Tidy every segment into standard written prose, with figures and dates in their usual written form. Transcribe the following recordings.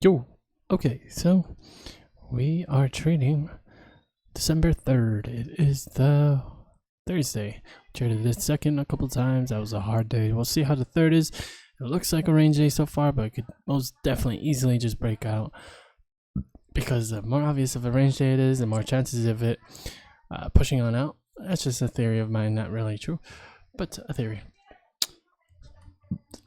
Yo, okay, so we are trading December 3rd. It is the Thursday. Traded the second a couple times. That was a hard day. We'll see how the third is. It looks like a range day so far, but it could most definitely easily just break out because the more obvious of a range day it is, the more chances of it pushing on out. That's just a theory of mine, not really true, but a theory.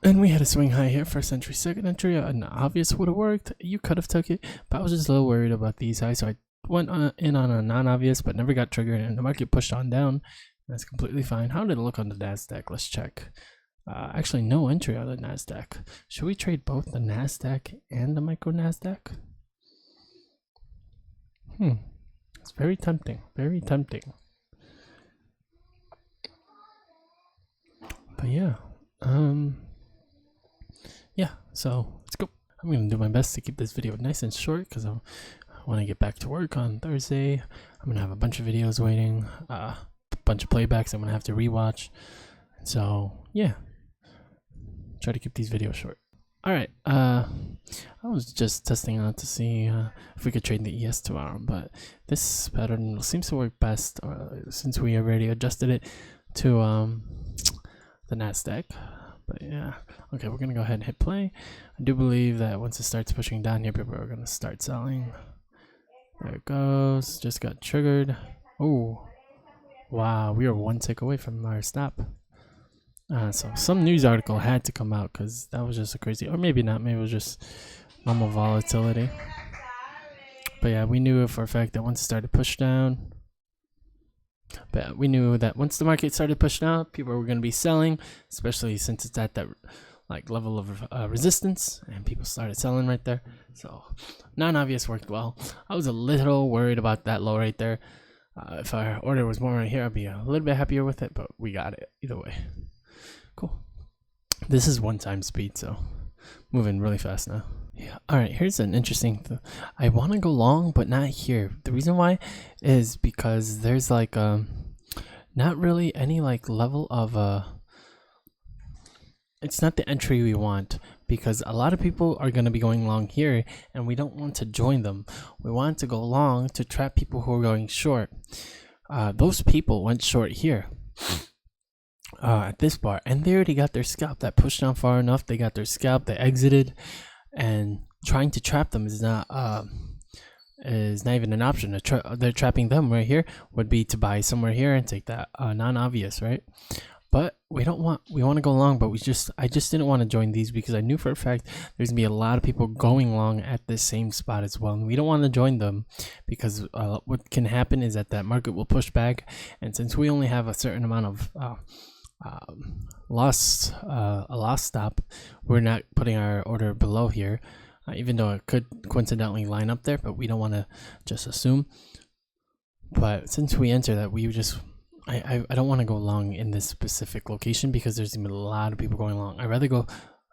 And we had a swing high here, first entry, second entry. An obvious would have worked. You could have took it, but I was just a little worried about these highs, so I went in on a non-obvious, but never got triggered, and the market pushed on down. That's completely fine. How did it look on the NASDAQ? Let's check. Actually, no entry on the NASDAQ. Should we trade both the NASDAQ and the micro NASDAQ? It's very tempting. Very tempting. But yeah. Yeah, so let's go. I'm gonna do my best to keep this video nice and short because I want to get back to work on Thursday. I'm gonna have a bunch of videos waiting, a bunch of playbacks I'm gonna have to rewatch. So yeah, try to keep these videos short. All right, I was just testing out to see if we could trade the ES tomorrow, but this pattern seems to work best since we already adjusted it to the NASDAQ. But yeah, okay, we're gonna go ahead and hit play. I do believe that once it starts pushing down here, people are gonna start selling. There it goes, just got triggered. Oh, wow, we are one tick away from our stop. So some news article had to come out because that was just a crazy, or maybe not, maybe it was just normal volatility. But yeah, we knew for a fact that once it started to push down, but we knew that once the market started pushing out, people were going to be selling, especially since it's at that like level of resistance, and people started selling right there. So non-obvious worked well. I was a little worried about that low right there. If our order was more right here, I'd be a little bit happier with it, but we got it either way. Cool. This is one-time speed, so moving really fast now. Yeah. All right, here's an interesting I want to go long, but not here. The reason why is because there's like not really any like level of it's not the entry we want, because a lot of people are going to be going long here and we don't want to join them. We want to go long to trap people who are going short. Those people went short here at this bar, and they already got their scalp. That pushed down far enough, they got their scalp, they exited, and trying to trap them is not even an option. They're trapping them right here would be to buy somewhere here and take that non-obvious, right? But we want to go long, but I just didn't want to join these because I knew for a fact there's gonna be a lot of people going long at this same spot as well, and we don't want to join them because what can happen is that market will push back, and since we only have a certain amount of a loss stop, we're not putting our order below here, even though it could coincidentally line up there, but we don't want to just assume. But since we enter that, I don't want to go long in this specific location because there's gonna be a lot of people going long. I'd rather go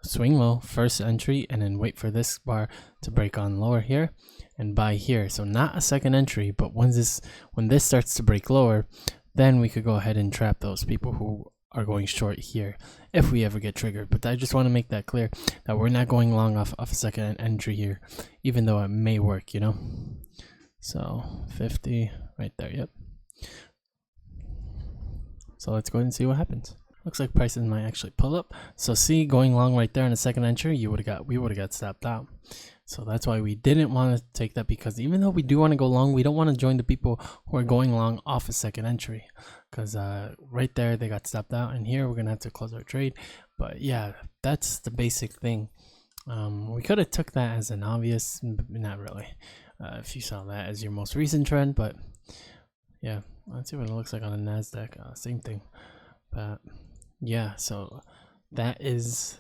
swing low, first entry, and then wait for this bar to break on lower here and buy here. So not a second entry, but when this starts to break lower, then we could go ahead and trap those people who are going short here if we ever get triggered. But I just want to make that clear that we're not going long off a second entry here, even though it may work, you know. So 50 right there. Yep. So let's go ahead and see what happens. Looks like prices might actually pull up. So see, going long right there in the second entry, we would have got stopped out. So that's why we didn't want to take that, because even though we do want to go long, we don't want to join the people who are going long off a second entry, because right there they got stopped out, and here we're gonna have to close our trade. But yeah, that's the basic thing. We could have took that as an obvious, not really, if you saw that as your most recent trend, but yeah, let's see what it looks like on the NASDAQ. Same thing. But yeah, so that is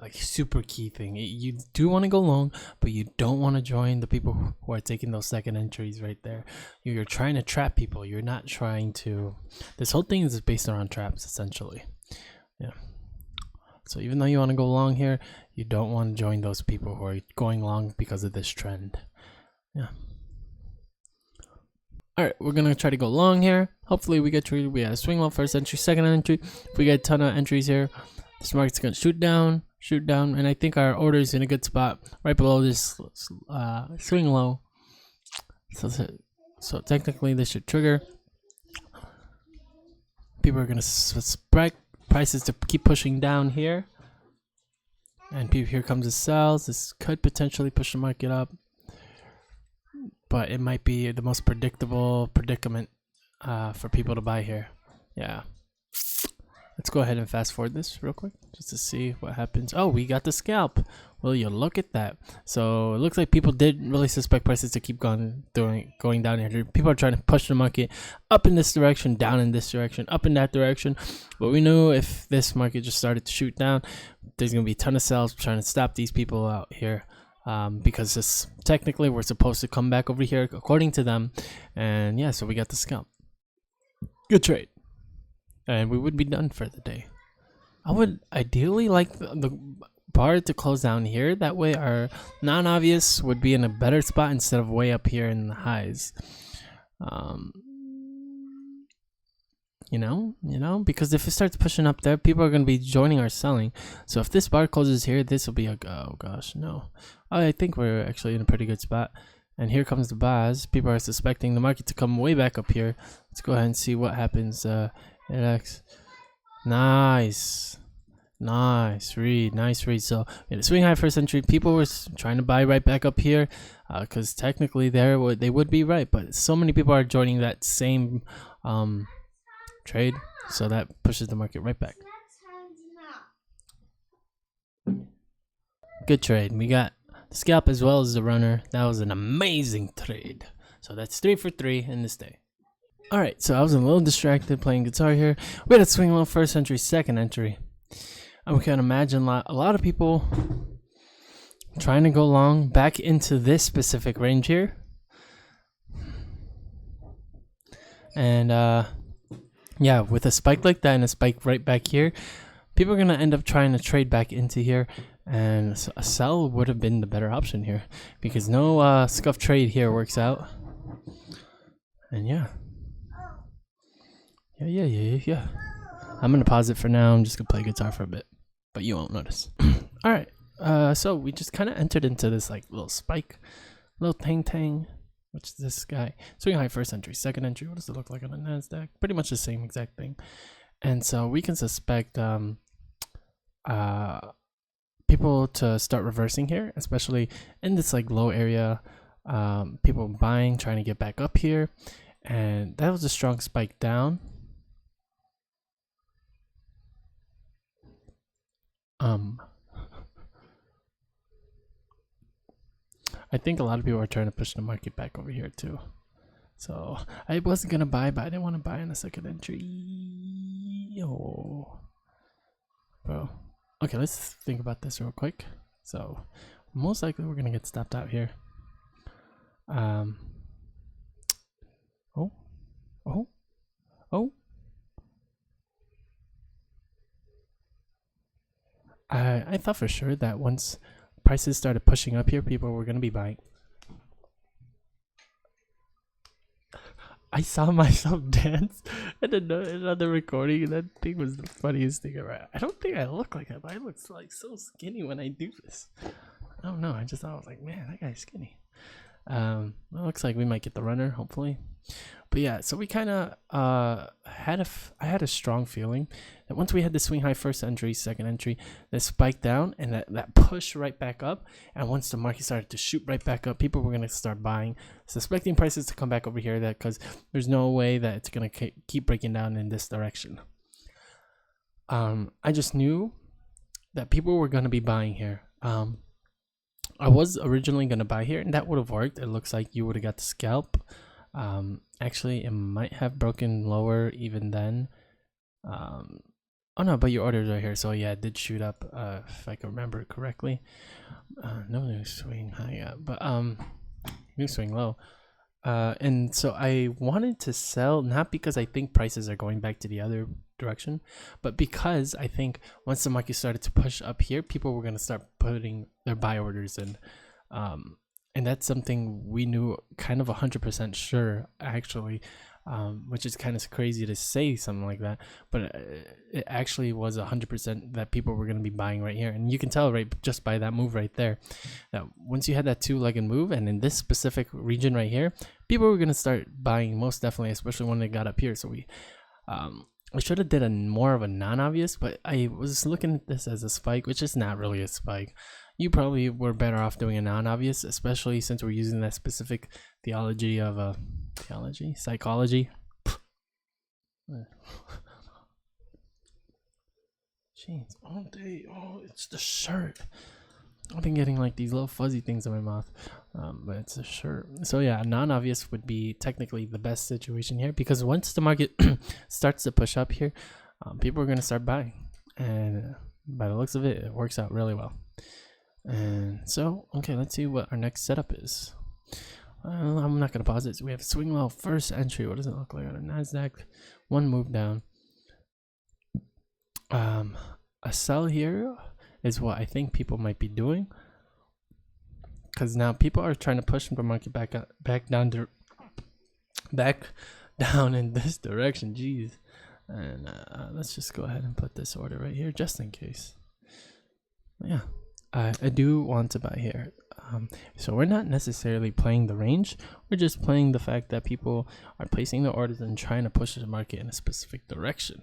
like super key thing. You do want to go long, but you don't want to join the people who are taking those second entries right there. You're trying to trap people. You're not trying to. This whole thing is based around traps, essentially. Yeah. So even though you want to go long here, you don't want to join those people who are going long because of this trend. Yeah. All right, we're gonna try to go long here. Hopefully we get treated. We have swing low, first entry, second entry. If we get a ton of entries here, This market's gonna shoot down, and I think our order is in a good spot right below this swing low. So technically this should trigger. People are gonna suspect prices to keep pushing down here, and here comes the sells. This could potentially push the market up, but it might be the most predictable predicament for people to buy here. Yeah. Let's go ahead and fast forward this real quick just to see what happens. Oh, we got the scalp. Will you look at that? So it looks like people did really suspect prices to keep going down here. People are trying to push the market up in this direction, down in this direction, up in that direction. But we knew if this market just started to shoot down, there's going to be a ton of sales trying to stop these people out here. Because this technically we're supposed to come back over here according to them. And yeah, so we got the scalp. Good trade. And we would be done for the day. I would ideally like the bar to close down here. That way our non-obvious would be in a better spot instead of way up here in the highs. You know, because if it starts pushing up there, people are going to be joining our selling. So if this bar closes here, this will be a, oh gosh, no. I think we're actually in a pretty good spot. And here comes the bars. People are suspecting the market to come way back up here. Let's go ahead and see what happens. Nice read. So in the swing high first entry, people were trying to buy right back up here, because technically they would be right, but so many people are joining that same trade, so that pushes the market right back. Good trade. We got the scalp as well as the runner. That was an amazing trade. So that's 3 for 3 in this day. Alright, so I was a little distracted playing guitar here. We had a swing low first entry, second entry. And we can imagine a lot of people trying to go long back into this specific range here. And yeah, with a spike like that and a spike right back here, people are going to end up trying to trade back into here. And a sell would have been the better option here, because no scuff trade here works out. And yeah. Yeah. I'm gonna pause it for now. I'm just gonna play guitar for a bit, but you won't notice. All right. So we just kind of entered into this like little spike, little tang, which is this guy. Swing high first entry, second entry. What does it look like on a NASDAQ? Pretty much the same exact thing. And so we can suspect people to start reversing here, especially in this like low area. People buying, trying to get back up here, and that was a strong spike down. I think a lot of people are trying to push the market back over here too. So I wasn't gonna buy, but I didn't want to buy in a second entry. Oh, bro. Okay, let's think about this real quick. So most likely we're gonna get stopped out here. I thought for sure that once prices started pushing up here, people were going to be buying. I saw myself dance in another recording, and that thing was the funniest thing ever. I don't think I look like that, but I look like so skinny when I do this. I don't know. I just thought, I was like, man, that guy's skinny. It looks like we might get the runner, hopefully. But yeah, so we kind of I had a strong feeling that once we had the swing high first entry, second entry, that spike down and that push right back up, and once the market started to shoot right back up, people were going to start buying, suspecting prices to come back over here, that because there's no way that it's going to keep breaking down in this direction. I just knew that people were going to be buying here. I was originally going to buy here, and that would have worked. It looks like you would have got the scalp. Actually, it might have broken lower even then. Oh no, but your orders are here, so yeah, it did shoot up, if I can remember correctly. No new swing high yet, but new swing low. And so I wanted to sell, not because I think prices are going back to the other direction, but because I think once the market started to push up here, people were going to start putting their buy orders in. And that's something we knew kind of 100% sure, actually, which is kind of crazy to say something like that, but it actually was 100% that people were going to be buying right here. And you can tell right just by that move right there that once you had that two-legged move, and in this specific region right here, people were going to start buying most definitely, especially when they got up here. So we should have did a more of a non-obvious, but I was looking at this as a spike, which is not really a spike. You probably were better off doing a non-obvious, especially since we're using that specific theology of psychology. Jeez, all day. Oh, it's the shirt. I've been getting like these little fuzzy things in my mouth, but it's a shirt. So yeah, non-obvious would be technically the best situation here, because once the market starts to push up here, people are going to start buying, and by the looks of it, it works out really well. And so, okay, let's see what our next setup is. I'm not going to pause it. So we have swing low, first entry. What does it look like on a NASDAQ? One move down. A sell here is what I think people might be doing, because now people are trying to push the market back down in this direction. Jeez. And let's just go ahead and put this order right here just in case. Yeah, I do want to buy here. So we're not necessarily playing the range, we're just playing the fact that people are placing the orders and trying to push the market in a specific direction.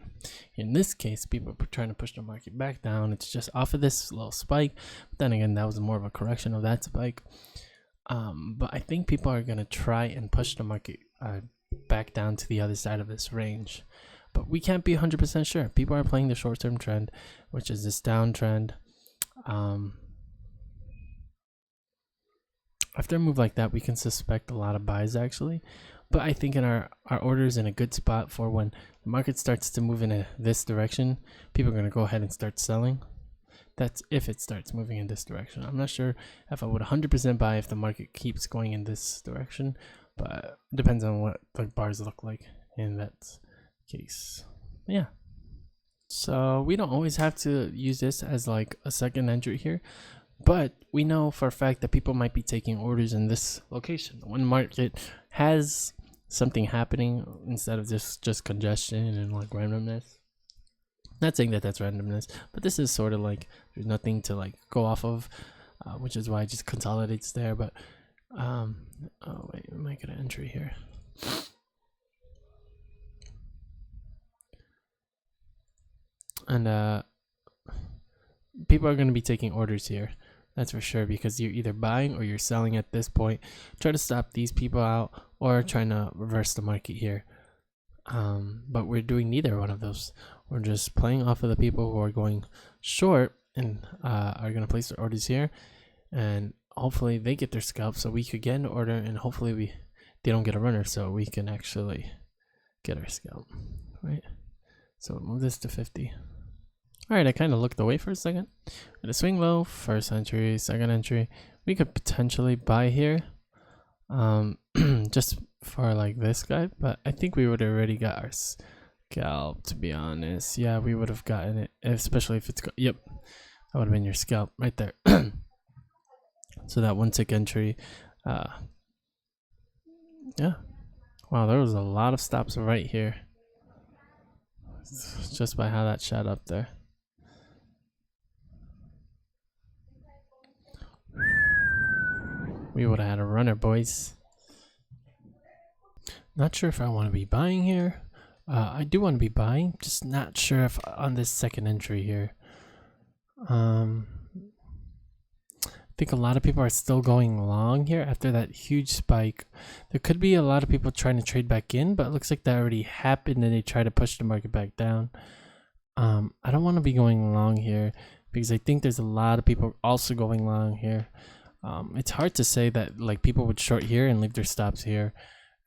In this case, people are trying to push the market back down. It's just off of this little spike, but then again, that was more of a correction of that spike. But I think people are going to try and push the market back down to the other side of this range, but we can't be 100% sure. People are playing the short-term trend, which is this downtrend. After a move like that, we can suspect a lot of buys actually, but I think in our orders in a good spot for when the market starts to move in this direction, people are going to go ahead and start selling. That's if it starts moving in this direction. I'm not sure if I would 100% buy if the market keeps going in this direction, but it depends on what the bars look like in that case. Yeah. So we don't always have to use this as like a second entry here, but we know for a fact that people might be taking orders in this location when the market has something happening instead of just congestion and like randomness. Not saying that that's randomness, but this is sort of like there's nothing to like go off of, which is why it just consolidates there. But oh wait, we might get an entry here. And people are going to be taking orders here, that's for sure, because you're either buying or you're selling at this point. Try to stop these people out or trying to reverse the market here. But we're doing neither one of those. We're just playing off of the people who are going short and are going to place their orders here, and hopefully they get their scalp so we could get an order, and hopefully they don't get a runner so we can actually get our scalp, right? So move this to 50. All right, I kind of looked away for a second. With a swing low, first entry, second entry, we could potentially buy here, just for like this guy. But I think we would have already got our scalp, to be honest. Yeah, we would have gotten it, especially if it's yep, that would have been your scalp right there. So that one tick entry, yeah. Wow, there was a lot of stops right here, just by how that shot up there. We would have had a runner, boys. Not sure if I want to be buying here. I do want to be buying, just not sure if on this second entry here. I think a lot of people are still going long here after that huge spike. There could be a lot of people trying to trade back in, but it looks like that already happened and they try to push the market back down. I don't want to be going long here because I think there's a lot of people also going long here. It's hard to say that like people would short here and leave their stops here,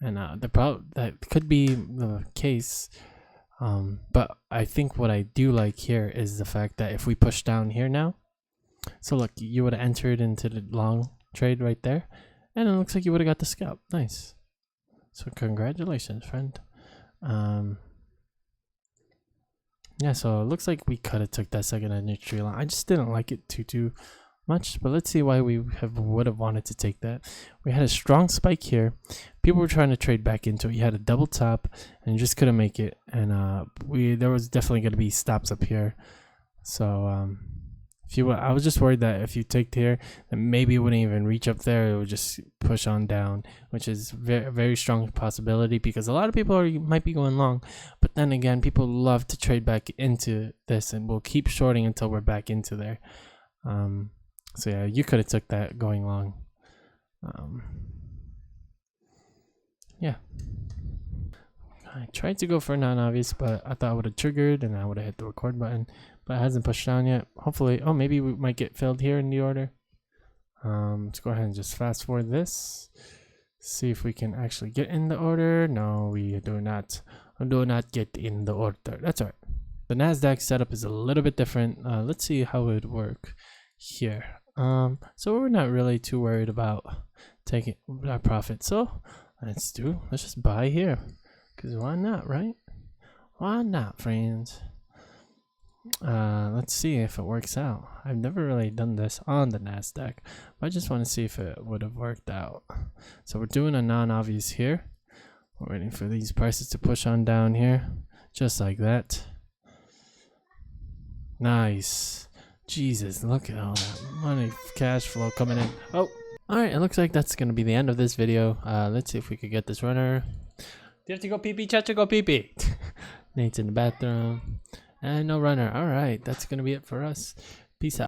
and that could be the case. But I think what I do like here is the fact that if we push down here now, so look, you would have entered into the long trade right there, and it looks like you would have got the scalp. Nice. So congratulations, friend. Yeah, so it looks like we could have took that second entry line. I just didn't like it too much, but let's see why we would have wanted to take that. We had a strong spike here. People were trying to trade back into it. You had a double top and you just couldn't make it, and there was definitely going to be stops up here. So I was just worried that if you take here, then maybe it wouldn't even reach up there. It would just push on down, which is very strong possibility because a lot of people might be going long. But then again, people love to trade back into this, and we'll keep shorting until we're back into there. So yeah, you could have took that going long. Yeah. I tried to go for non-obvious, but I thought I would have triggered and I would have hit the record button, but it hasn't pushed down yet. Hopefully, oh, maybe we might get filled here in the order. Let's go ahead and just fast forward this. See if we can actually get in the order. No, we do not. Do not get in the order. That's all right. The NASDAQ setup is a little bit different. Let's see how it would work here. So we're not really too worried about taking our profit. So let's just buy here. Because why not, right? Why not, friends? Let's see if it works out. I've never really done this on the NASDAQ, but I just want to see if it would have worked out. So we're doing a non-obvious here. We're waiting for these prices to push on down here, just like that. Nice. Jesus, look at all that money, cash flow coming in. Oh, all right. It looks like that's going to be the end of this video. Let's see if we could get this runner. Do you have to go pee-pee? Chacha, go pee-pee. Nate's in the bathroom. And no runner. All right. That's going to be it for us. Peace out.